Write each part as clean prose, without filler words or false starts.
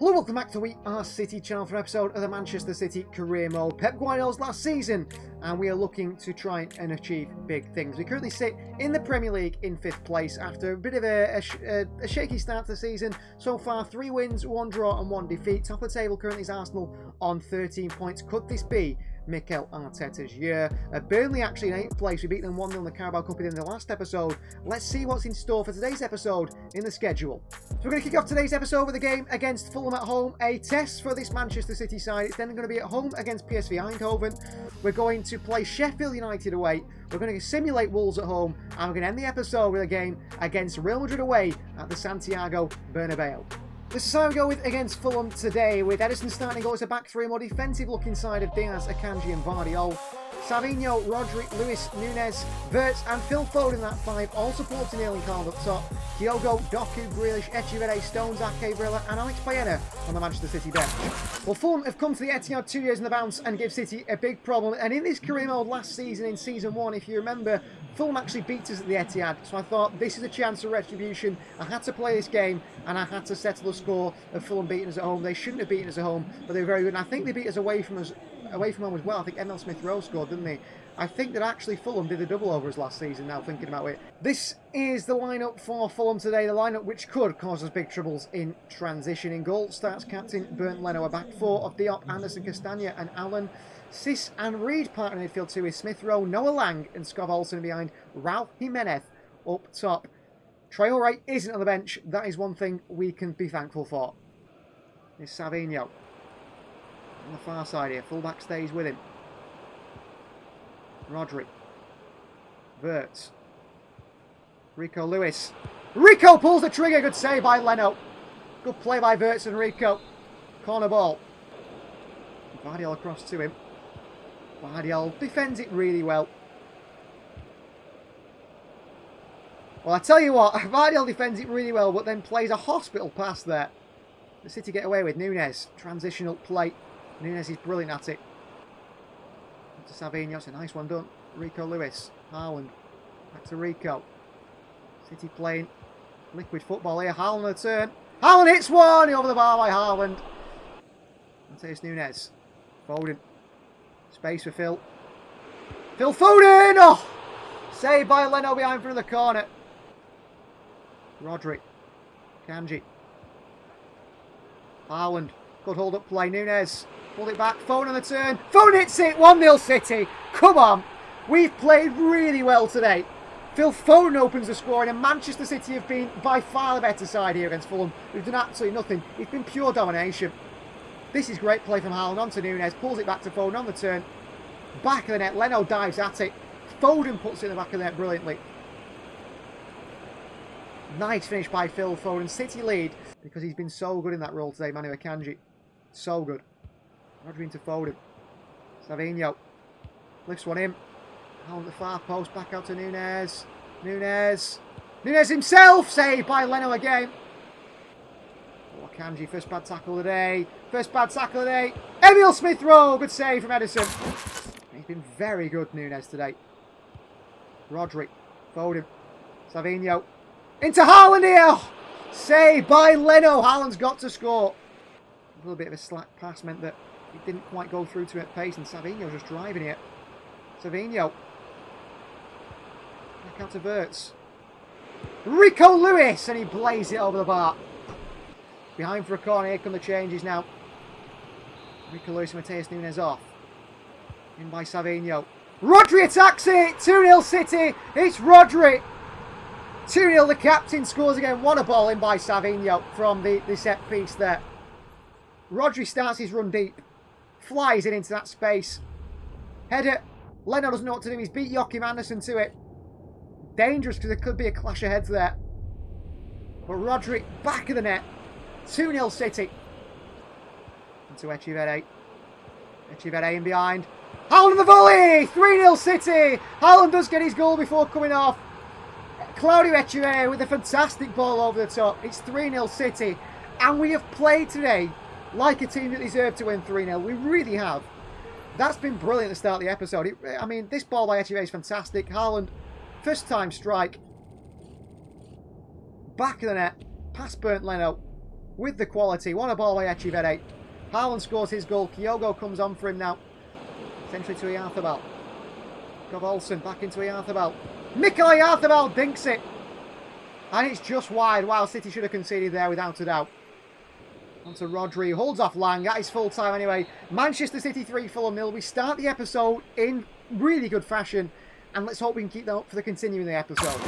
Hello, welcome back to We Are City channel for an episode of the Manchester City Career Mode. Pep Guardiola's last season, and we are looking to try and achieve big things. We currently sit in the Premier League in 5th place after a bit of a shaky start to the season. So far, 3 wins, 1 draw and 1 defeat. Top of the table currently is Arsenal on 13 points. Could this be Mikel Arteta's year? Burnley actually in 8th place. We beat them 1-0 in the Carabao Cup in the last episode. Let's see what's in store for today's episode in the schedule. So we're going to kick off today's episode with a game against Fulham at home, a test for this Manchester City side. It's then going to be at home against PSV Eindhoven. We're going to play Sheffield United away. We're going to simulate Wolves at home, and we're going to end the episode with a game against Real Madrid away at the Santiago Bernabeu. This is how we go with against Fulham today, with Edison starting goal as a back three, a more defensive looking side of Diaz, Akanji and Vardiol. Savinho, Rodri, Luis, Nunez, Wirtz and Phil Foden in that 5, all supporting Erling Haaland up top. Kyogo, Doku, Grealish, Echeverri, Stones, Ake, Brilla and Alex Baena on the Manchester City bench. Well, Fulham have come to the Etihad 2 years in the bounce and give City a big problem. And in this career mode last season, in Season 1, if you remember, Fulham actually beat us at the Etihad. So I thought this is a chance for retribution. I had to play this game and I had to settle the score of Fulham beating us at home. They shouldn't have beaten us at home, but they were very good. And I think they beat us away from home as well. I think Emil Smith-Rowe scored, didn't they? I think that actually Fulham did a double over us last season, now thinking about it. This is the lineup for Fulham today, the lineup which could cause us big troubles in transition. In goal starts captain Bernd Leno, a back 4 of Diop, Anderson, Castagna and Allen. Sis and Reed partner in midfield 2 is Smith-Rowe, Noah Lang and Scott Olsen behind, Raul Jimenez up top. Traore isn't on the bench, that is one thing we can be thankful for. It's Savinho on the far side here, fullback stays with him. Rodri, Wirtz, Rico Lewis. Rico pulls the trigger, good save by Leno. Good play by Wirtz and Rico. Corner ball. Vardiol across to him. Vardiol defends it really well. Well, I tell you what, Vardiol defends it really well, but then plays a hospital pass there. The City get away with Nunez. Transitional play. Nunez is brilliant at it. To Savinho, it's a nice one done. Rico Lewis, Haaland, back to Rico. City playing liquid football here. Haaland on the turn. Haaland hits one over the bar by Haaland. Mateus Nunez, Foden, space for Phil. Phil Foden! Oh! Saved by Leno behind front of the corner. Rodri, Kanji, Haaland, good hold up play. Nunez. Pulled it back, Foden on the turn. Foden hits it, 1-0 City. Come on. We've played really well today. Phil Foden opens the scoring, and Manchester City have been by far the better side here against Fulham. We've done absolutely nothing. It's been pure domination. This is great play from Haaland onto Nunez. Pulls it back to Foden on the turn. Back of the net. Leno dives at it. Foden puts it in the back of the net brilliantly. Nice finish by Phil Foden. City lead because he's been so good in that role today, Manu Akanji. So good. Rodri into Foden. Savinho. Lifts one in. On the far post. Back out to Nunez. Nunez himself. Saved by Leno again. Oh, Akanji. First bad tackle of the day. First bad tackle of the day. Emil Smith-Rowe. Good save from Edison. He's been very good, Nunez, today. Rodri. Foden. Savinho. Into Haaland here. Saved by Leno. Haaland's got to score. A little bit of a slack pass meant that it didn't quite go through to at pace, and Savinho just driving it. Savinho. Back out to Wirtz. Rico Lewis, and he blazes it over the bar. Behind for a corner, here come the changes now. Rico Lewis and Mateus Nunez off. In by Savinho. Rodri attacks it! 2-0 City, it's Rodri. 2-0, the captain scores again. What a ball in by Savinho from the set piece there. Rodri starts his run deep. Flies it into that space. Header. Leno doesn't know what to do. He's beat Joachim Anderson to it. Dangerous because there could be a clash of heads there. But Rodri, back of the net. 2-0 City. Into Echeverri. Echeverri in behind. Haaland the volley! 3-0 City. Haaland does get his goal before coming off. Claudio Echeverri with a fantastic ball over the top. It's 3-0 City. And we have played today like a team that deserved to win 3-0. We really have. That's been brilliant to start the episode. I mean, this ball by Echeverri is fantastic. Haaland, first time strike. Back of the net. Past Bernd Leno. with the quality. What a ball by Echivere. Haaland scores his goal. Kyogo comes on for him now. Century to Iarthabal. Olsen back into Iarthabal. Mikael Iarthabal dinks it. And it's just wide. Wow, City should have conceded there without a doubt. On to Rodri. Holds off Lang. That is full time anyway. Manchester City 3, Fulham 0. We start the episode in really good fashion. And let's hope we can keep that up for the continuing the episode.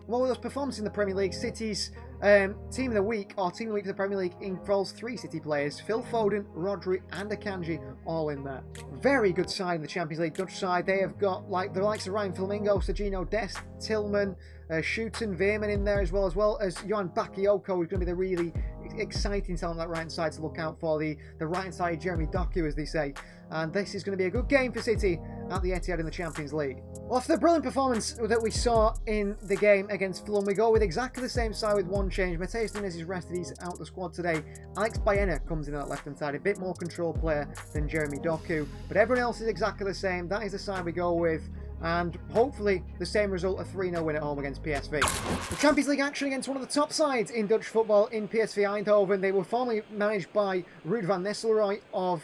Well, with those performances in the Premier League, City's Team of the Week, or Team of the Week for the Premier League, involves 3 City players. Phil Foden, Rodri and Akanji all in there. Very good side in the Champions League, Dutch side. They have got like the likes of Ryan Flamingo, Sergino Dest, Tillman, Schuiten, Veerman in there as well as Johan Bakayoko, who's going to be the really exciting talent on that right side to look out for. The right side Jeremy Doku, as they say. And this is going to be a good game for City at the Etihad in the Champions League. Well, after the brilliant performance that we saw in the game against Fulham, we go with exactly the same side with one change. Mateus Nunes is rested, he's out the squad today. Alex Baena comes in on that left-hand side, a bit more control player than Jeremy Doku. But everyone else is exactly the same. That is the side we go with. And hopefully the same result, a 3-0 win at home against PSV. The Champions League action against one of the top sides in Dutch football in PSV Eindhoven. They were formerly managed by Ruud van Nistelrooy of,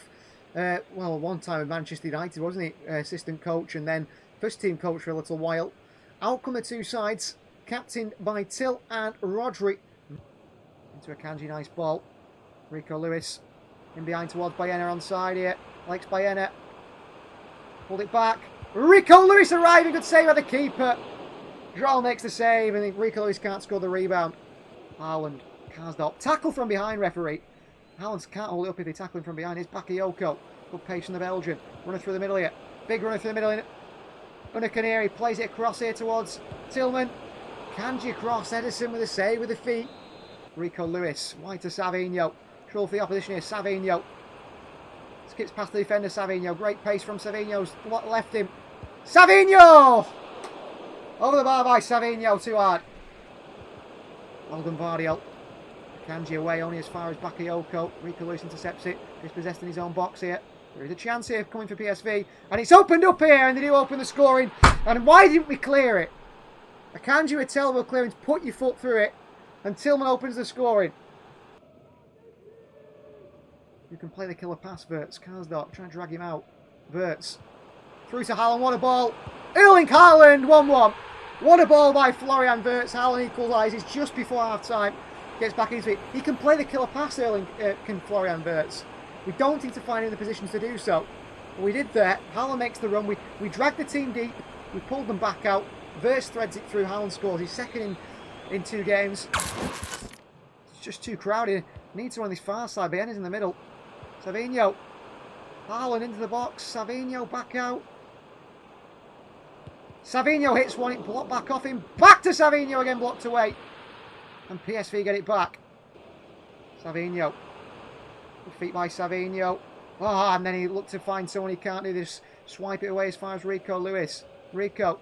well, one time at Manchester United, wasn't he? Assistant coach and then first team coach for a little while. Out come the two sides, captained by Till and Rodri. Into Akanji, nice ball. Rico Lewis in behind towards Baena on side here. Alex Baena. Pulled it back. Rico Lewis arriving, good save by the keeper. Joel makes the save and Rico Lewis can't score the rebound. Haaland, Karsdorp. Tackle from behind, referee. Haaland can't hold it up if they tackle him from behind. Here's Bakayoko. Good pace from the Belgian. Runner through the middle here. Big runner through the middle. Unai plays it across here towards Tillman. Kanji across. Edison with a save with the feet. Rico Lewis. Wide to Savinho. Trouble for the opposition here. Savinho. Skips past the defender, Savinho. Great pace from Savinho's left him. Savinho! Over the bar by Savinho. Too hard. Olden Vardio. Kanji away only as far as Bakayoko. Rico Lewis intercepts it. Dispossessed in his own box here. There is a chance here coming for PSV. And it's opened up here and they do open the scoring. And why didn't we clear it? Akanji with terrible clearance. Put your foot through it. And Tillman opens the scoring. You can play the killer pass, Wirtz. Karsdorp trying to drag him out. Wirtz. Through to Haaland. What a ball. Erling Haaland. 1-1. What a ball by Florian Wirtz. Haaland equalises just before half-time. Gets back into it. He can play the killer pass, can Florian Wirtz. We don't need to find him in the positions to do so. But we did that. Haaland makes the run. We dragged the team deep. We pulled them back out. Wirtz threads it through. Haaland scores. He's second in 2 games. It's just too crowded. Needs to on this far side. Baena's in the middle. Savinho. Haaland into the box. Savinho back out. Savinho hits one. It blocked back off him. Back to Savinho again. Blocked away. And PSV get it back. Savinho. Good feet by Savinho. Oh, and then he looked to find someone he can't do this. Swipe it away as far as Rico Lewis. Rico.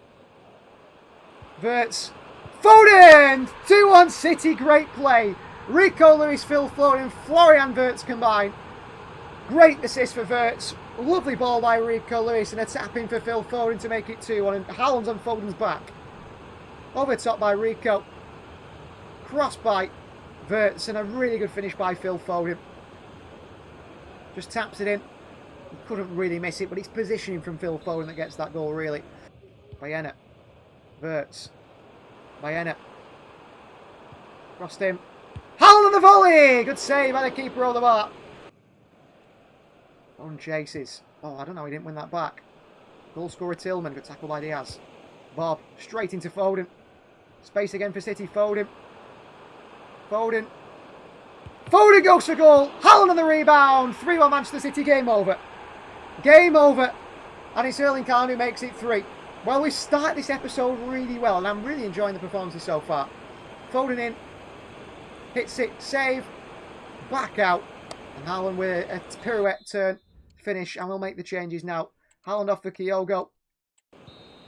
Wirtz. Foden! 2-1 City. Great play. Rico Lewis, Phil Foden, Florian Wirtz combined. Great assist for Wirtz. Lovely ball by Rico Lewis and a tap in for Phil Foden to make it 2-1. And Haaland's on Foden's back. Over top by Rico. Cross by Wirtz and a really good finish by Phil Foden. Just taps it in. He couldn't really miss it, but it's positioning from Phil Foden that gets that goal, really. Baena. Wirtz. Baena. Crossed him. Haaland on the volley! Good save by the keeper over the bar. On chases. Oh, I don't know, he didn't win that back. Goal scorer Tillman, good tackle by Diaz. Bob, straight into Foden. Space again for City, Foden. Foden. Foden goes for goal. Haaland on the rebound. 3-1 Manchester City, game over. Game over. And it's Erling Haaland who makes it 3. Well, we start this episode really well, and I'm really enjoying the performances so far. Foden in. Hits it, save. Back out. And Haaland with a pirouette turn. Finish, and we'll make the changes now. Haaland off for Kyogo.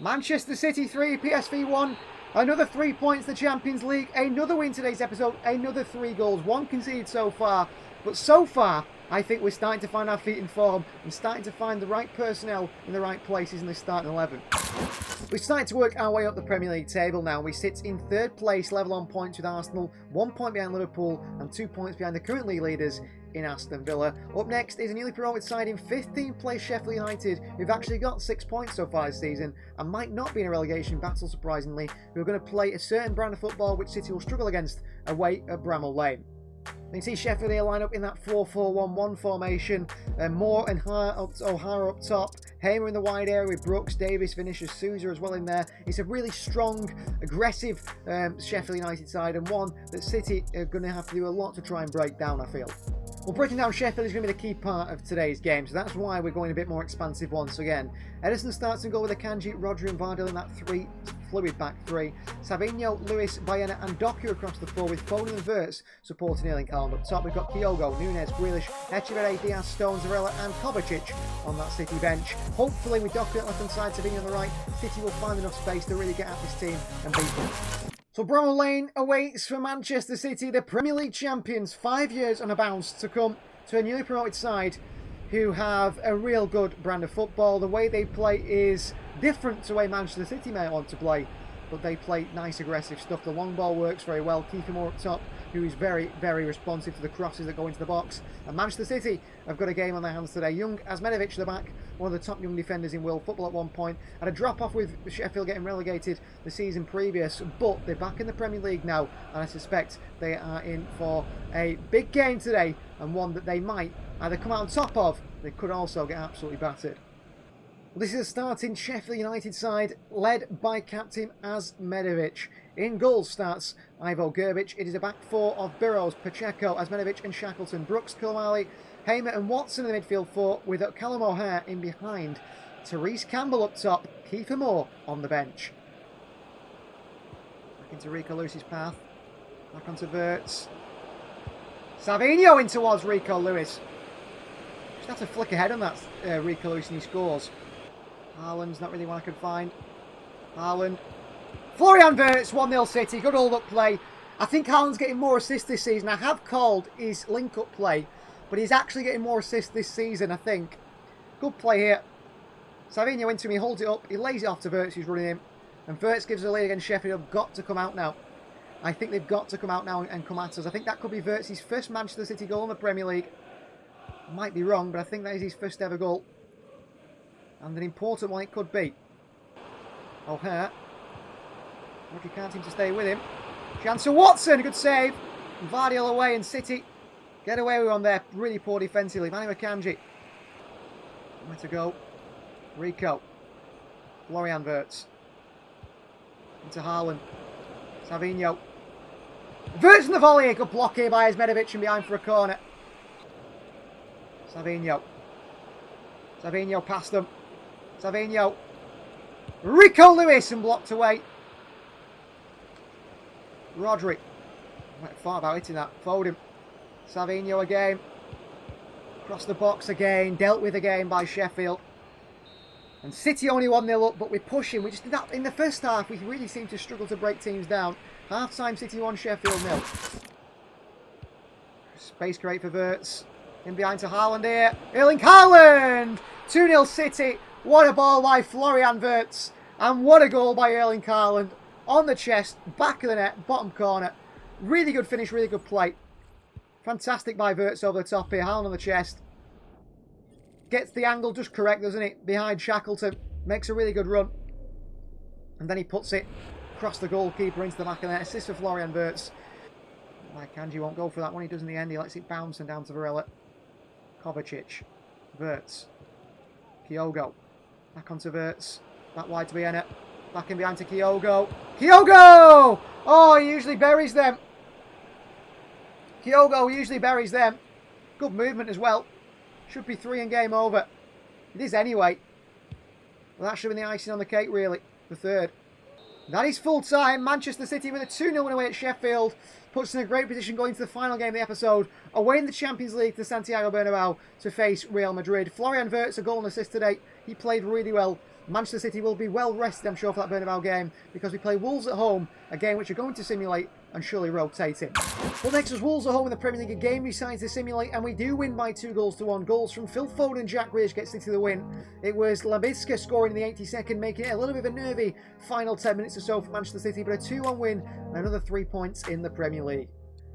Manchester City 3, PSV 1. Another 3 points, the Champions League. Another win today's episode. Another 3 goals. 1 conceded so far. But so far, I think we're starting to find our feet in form and starting to find the right personnel in the right places in this starting 11. We've started to work our way up the Premier League table now. We sit in 3rd place, level on points with Arsenal, 1 point behind Liverpool and 2 points behind the current league leaders in Aston Villa. Up next is a newly promoted side in 15th place, Sheffield United, who've actually got 6 points so far this season and might not be in a relegation battle, surprisingly, who are going to play a certain brand of football which City will struggle against away at Bramall Lane. You can see Sheffield here line up in that 4-4-1-1 formation. Moore and O'Hara up top. Hamer in the wide area with Brooks, Davis, Vinicius, Sousa as well in there. It's a really strong, aggressive Sheffield United side, and one that City are going to have to do a lot to try and break down, I feel. Well, breaking down Sheffield is going to be the key part of today's game, so that's why we're going a bit more expansive once again. Ederson starts and goal with Akanji, Rodri and Vardell in that fluid back three. Savinho, Lewis, Baena and Doku across the floor with Foden and Wirtz supporting Erling Haaland up top. We've got Kyogo, Nunes, Grealish, Echeverri, Diaz, Stones, Zarella and Kovacic on that City bench. Hopefully with Doku at left hand side, Savinho on the right, City will find enough space to really get at this team and beat them. So Bramall Lane awaits for Manchester City, the Premier League champions, 5 years on a bounce to come to a newly promoted side who have a real good brand of football. The way they play is different to the way Manchester City may want to play, but they play nice aggressive stuff. The long ball works very well. Kiefer Moore up top, who is very, very responsive to the crosses that go into the box. And Manchester City have got a game on their hands today. Young Asmenovic at the back, one of the top young defenders in world football at one point. Had a drop-off with Sheffield getting relegated the season previous, but they're back in the Premier League now, and I suspect they are in for a big game today, and one that they might either come out on top of, they could also get absolutely battered. Well, this is a starting Sheffield United side led by captain Asmenovic. In goals starts Ivo Gerbic. It is a back four of Burrows, Pacheco, Asmenovic and Shackleton. Brooks, Kulmali, Hamer and Watson in the midfield four with Callum O'Hare in behind. Therese Campbell up top, Kiefer Moore on the bench. Back into Rico Lewis's path. Back onto Wirtz. Savinho in towards Rico Lewis. Just have to flick ahead on that Rico Lewis and he scores. Haaland's not really one I could find. Haaland. Florian Wirtz, 1-0 City. Good hold-up play. I think Haaland's getting more assists this season. I have called his link-up play, but he's actually getting more assists this season, I think. Good play here. Savinho into him, he holds it up, he lays it off to Wirtz, who's running in. And Wirtz gives a lead against Sheffield. They've got to come out now. I think they've got to come out now and come at us. I think that could be Wirtz's first Manchester City goal in the Premier League. I might be wrong, but I think that is his first ever goal. And an important one it could be. O'Hare. Rodri can't seem to stay with him. Chance for Watson, good save. And Vardy away and City get away with one there. Really poor defensively. Manu Akanji. Where to go? Rico. Florian Wirtz. Into Haaland. Savinho. Wirtz in the volley. Good block here by Asmenovic and behind for a corner. Savinho. Savinho past them. Savinho. Rico Lewis and blocked away. Rodri. I thought about hitting that. Foden. Savinho again. Across the box again. Dealt with again by Sheffield. And City only 1-0 up, but we're pushing. We just did that in the first half. We really seem to struggle to break teams down. Half time City 1, Sheffield 0. Space create for Wirtz. In behind to Haaland here. Erling Haaland! 2-0 City. What a ball by Florian Wirtz. And what a goal by Erling Haaland. On the chest, back of the net, bottom corner. Really good finish, really good play. Fantastic by Wirtz over the top here. Haaland on the chest. Gets the angle just correct, doesn't it? Behind Shackleton. Makes a really good run. And then he puts it across the goalkeeper into the back of the net. Assist for Florian Wirtz. Kanji won't go for that one. He does in the end. He lets it bounce and down to Varela. Kovacic. Wirtz. Kyogo. Back onto Wirtz. Back wide to Baena. Back in behind to Kyogo. Kyogo! Oh, he usually buries them. Kyogo usually buries them. Good movement as well. Should be 3 and game over. It is anyway. Well, that should have been the icing on the cake, really. The third. That is full time. Manchester City with a 2-0 win away at Sheffield. Puts us in a great position going to the final game of the episode. Away in the Champions League to Santiago Bernabeu to face Real Madrid. Florian Wirtz, a goal and assist today. He played really well. Manchester City will be well rested, I'm sure, for that Bernabeu game, because we play Wolves at home, a game which are going to simulate and surely rotate him. Well, next was Wolves at home in the Premier League, a game we decided to simulate, and we do win by 2-1. Goals from Phil Foden and Jack Grealish gets City the win. It was Labitska scoring in the 82nd, making it a little bit of a nervy final 10 minutes or so for Manchester City, but a 2-1 win and another 3 points in the Premier League.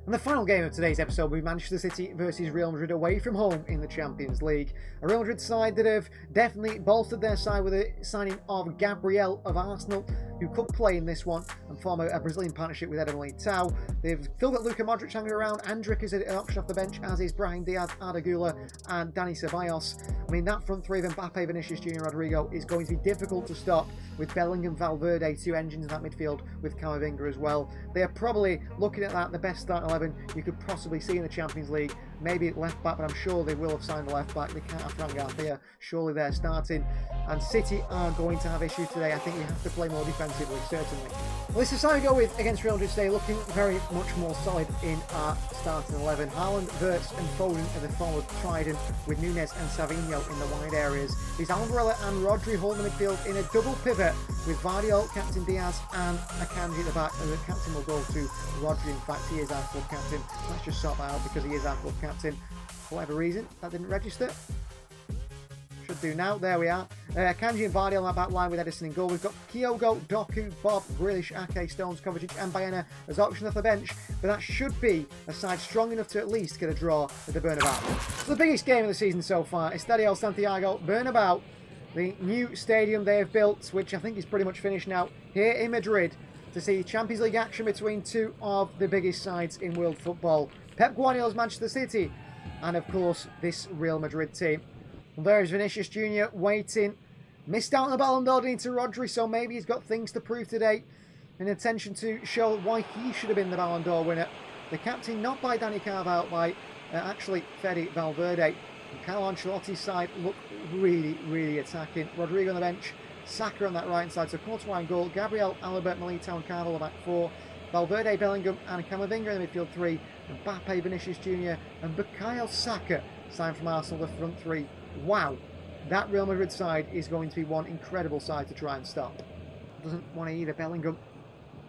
And the final game of today's episode will be Manchester City versus Real Madrid away from home in the Champions League. A Real Madrid side that have definitely bolstered their side with the signing of Gabriel of Arsenal, who could play in this one and form a Brazilian partnership with Eder Militao. They've still got Luka Modric hanging around. Andrić is an option off the bench, as is Brahim Diaz, Arda Güler and Dani Ceballos. I mean, that front three of Mbappe, Vinicius Junior, Rodrigo is going to be difficult to stop, with Bellingham, Valverde, two engines in that midfield with Camavinga as well. They are probably looking at that the best start 11 you could possibly see in the Champions League. Maybe at left back, but I'm sure they will have signed a left back. They can't have Fran Garcia. Surely they're starting. And City are going to have issues today. I think we have to play more defensively, certainly. Well, this is how we go with against Real Madrid today, looking very much more solid in our starting 11. Haaland, Wirtz and Foden are the forward trident, with Nunes and Savinho in the wide areas. There's Alvarella and Rodri holding the midfield in a double pivot, with Vardiol, Captain Diaz and Akanji at the back. And the captain will go to Rodri. In fact, he is our club captain. Let's just sort that out because he is our club captain. For whatever reason, that didn't register. Should do now. There we are. Akanji and Vardy on that back line with Edison in goal. We've got Kyogo, Doku, Bob, Grealish, Ake, Stones, Kovacic and Baena as options off the bench. But that should be a side strong enough to at least get a draw at the Bernabeu. So the biggest game of the season so far, Estadio Santiago Bernabeu, the new stadium they have built, which I think is pretty much finished now, here in Madrid, to see Champions League action between two of the biggest sides in world football. Pep Guardiola's Manchester City and, of course, this Real Madrid team. Well, there is Vinicius Junior waiting. Missed out on the Ballon d'Or into Rodri, so maybe he's got things to prove today in intention to show why he should have been the Ballon d'Or winner. The captain, not by Dani Carvajal, by actually Fede Valverde. And Carlo Ancelotti's side look really, really attacking. Rodrigo on the bench, Saka on that right side, so Courtois in goal, Gabriel, Alaba, Militao and Carvalho back four, Valverde, Bellingham and Camavinga in the midfield three, Mbappe, Vinicius Junior and Bukayo Saka signed from Arsenal, the front three. Wow, that Real Madrid side is going to be one incredible side to try and stop. Doesn't want to either. Bellingham,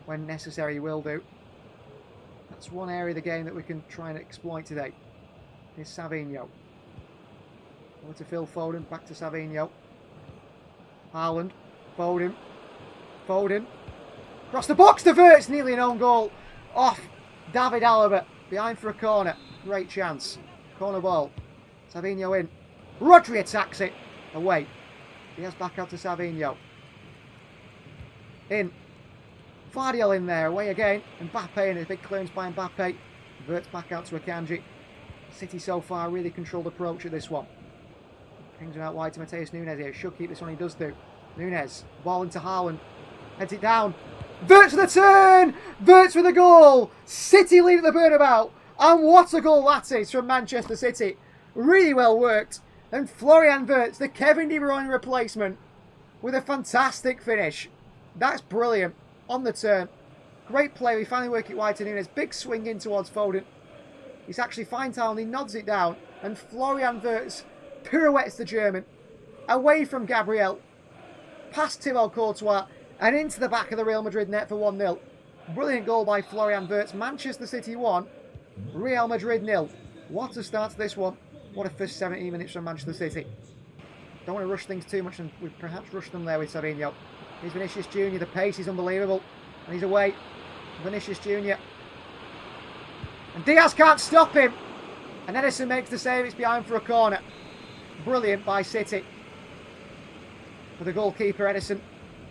when necessary, will do. That's one area of the game that we can try and exploit today. Here's Savinho. Over to Phil Foden, back to Savinho. Haaland, Foden, Foden. Across the box to Wirtz, nearly an own goal. Off David Alaba, behind for a corner. Great chance. Corner ball. Savinho in. Rodri attacks it. Away. Diaz back out to Savinho. In. Vardiol in there. Away again. Mbappe in. A big clearance by Mbappe. Wirtz back out to Akanji. City so far really controlled approach at this one. Things are out wide to Mateus Nunes here. Should keep this one. He does do. Nunes. Ball into Haaland. Heads it down. Wirtz with a turn! Wirtz with a goal! City lead at the Bernabeu. And what a goal that is from Manchester City. Really well worked. And Florian Wirtz, the Kevin De Bruyne replacement, with a fantastic finish. That's brilliant. On the turn. Great play. We finally work it wide to Nunes. Big swing in towards Foden. He's actually fine Haaland. He nods it down. And Florian Wirtz pirouettes the German. Away from Gabriel. Past Thibaut Courtois. And into the back of the Real Madrid net for 1-0. Brilliant goal by Florian Wirtz. Manchester City 1. Real Madrid 0. What a start to this one. What a first 17 minutes from Manchester City. Don't want to rush things too much, and we've perhaps rushed them there with Savinho. Here's Vinicius Junior. The pace is unbelievable. And he's away. Vinicius Junior. And Diaz can't stop him. And Edison makes the save. It's behind for a corner. Brilliant by City. For the goalkeeper, Edison.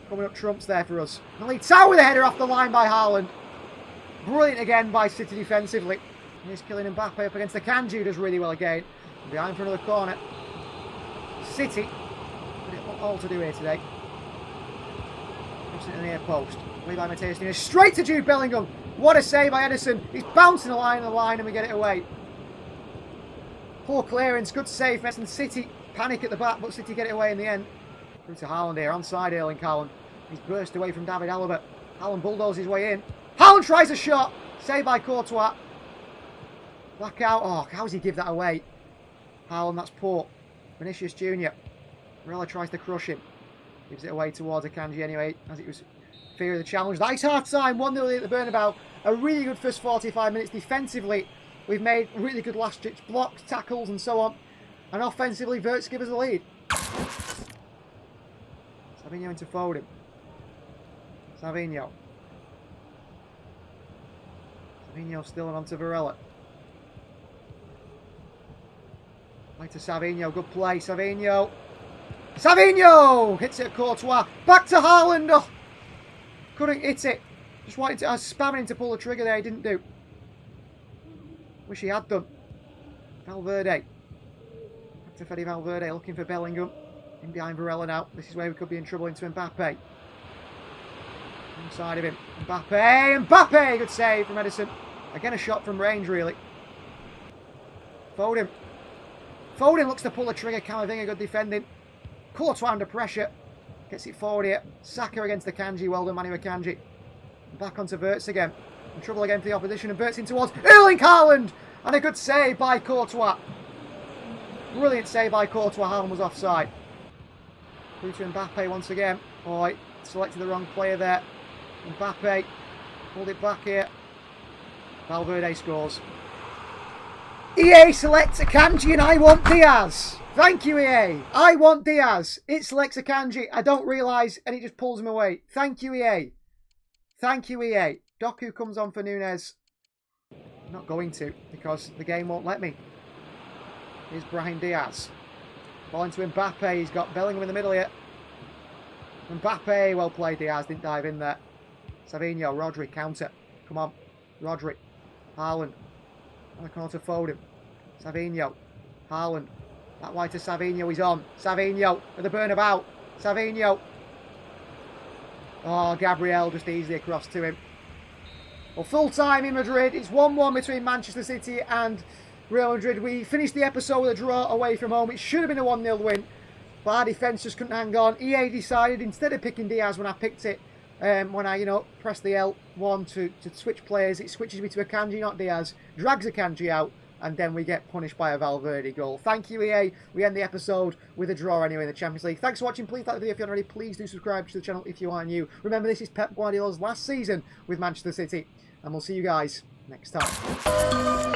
Coming up trumps there for us. Militao with a header off the line by Haaland. Brilliant again by City defensively. Here's Kylian Mbappe up against the Akanji, does really well again. Behind for another corner. City. All to do here today. Crossing it in the near post. Lead by Mateus Nunes. Straight to Jude Bellingham. What a save by Edison. He's bouncing the line and we get it away. Poor clearance. Good save. Edison. City panic at the back, but City get it away in the end. Through to Haaland here. Onside Erling Haaland. He's burst away from David Alaba. Haaland bulldozes his way in. Haaland tries a shot. Saved by Courtois. Back out. Oh, how does he give that away? Haaland, that's poor. Vinicius Junior. Morella tries to crush him. Gives it away towards Akanji anyway, as it was fear of the challenge. That's half time. 1-0 at the Bernabeu. a really good first 45 minutes defensively. We've made really good last-ditch blocks, tackles and so on. And offensively, Wirtz give us a lead. Savinho into Foden. Savinho. Savinho still on to Varela. Right to Savinho, good play, Savinho. Savinho! Hits it at Courtois. Back to Haaland. Oh, couldn't hit it. Just wanted to, I was spamming to pull the trigger there, he didn't do. Wish he had done. Valverde. Back to Fede Valverde, looking for Bellingham. In behind Varela now. This is where we could be in trouble into Mbappe. Inside of him. Mbappe! Mbappe! Good save from Edison. Again, a shot from range, really. Foden. Foden looks to pull the trigger. Camavinga, good defending. Courtois under pressure. Gets it forward here. Saka against the Kanji. Well done, Manu Akanji. Back onto Wirtz again. In trouble again for the opposition. And Wirtz in towards Erling Haaland. And a good save by Courtois. Brilliant save by Courtois. Haaland was offside. Through to Mbappe once again. Oh, selected the wrong player there. Mbappe. Pulled it back here. Valverde scores. EA selects Akanji and I want Diaz. Thank you, EA. I want Diaz. It selects Akanji. I don't realise and it just pulls him away. Thank you, EA. Thank you, EA. Doku comes on for Nunes. I'm not going to because the game won't let me. Here's Brahim Diaz. Ball into Mbappe. He's got Bellingham in the middle here. Mbappe. Well played, Diaz. Didn't dive in there. Savinho. Rodri. Counter. Come on. Rodri. Haaland. On the corner to Foden. Savinho. Haaland. That wide to Savinho. He's on. Savinho. With the Bernabeu. Savinho. Oh, Gabriel just easily across to him. Well, full time in Madrid. It's 1-1 between Manchester City and Real Madrid. We finished the episode with a draw away from home. It should have been a 1-0 win. But our defence just couldn't hang on. EA decided, instead of picking Diaz when I picked it, when I, press the L1 to switch players, it switches me to Akanji, not Diaz. Drags Akanji out. And then we get punished by a Valverde goal. Thank you, EA. We end the episode with a draw anyway in the Champions League. Thanks for watching. Please like the video if you're not already. Please do subscribe to the channel if you are new. Remember, this is Pep Guardiola's last season with Manchester City. And we'll see you guys next time.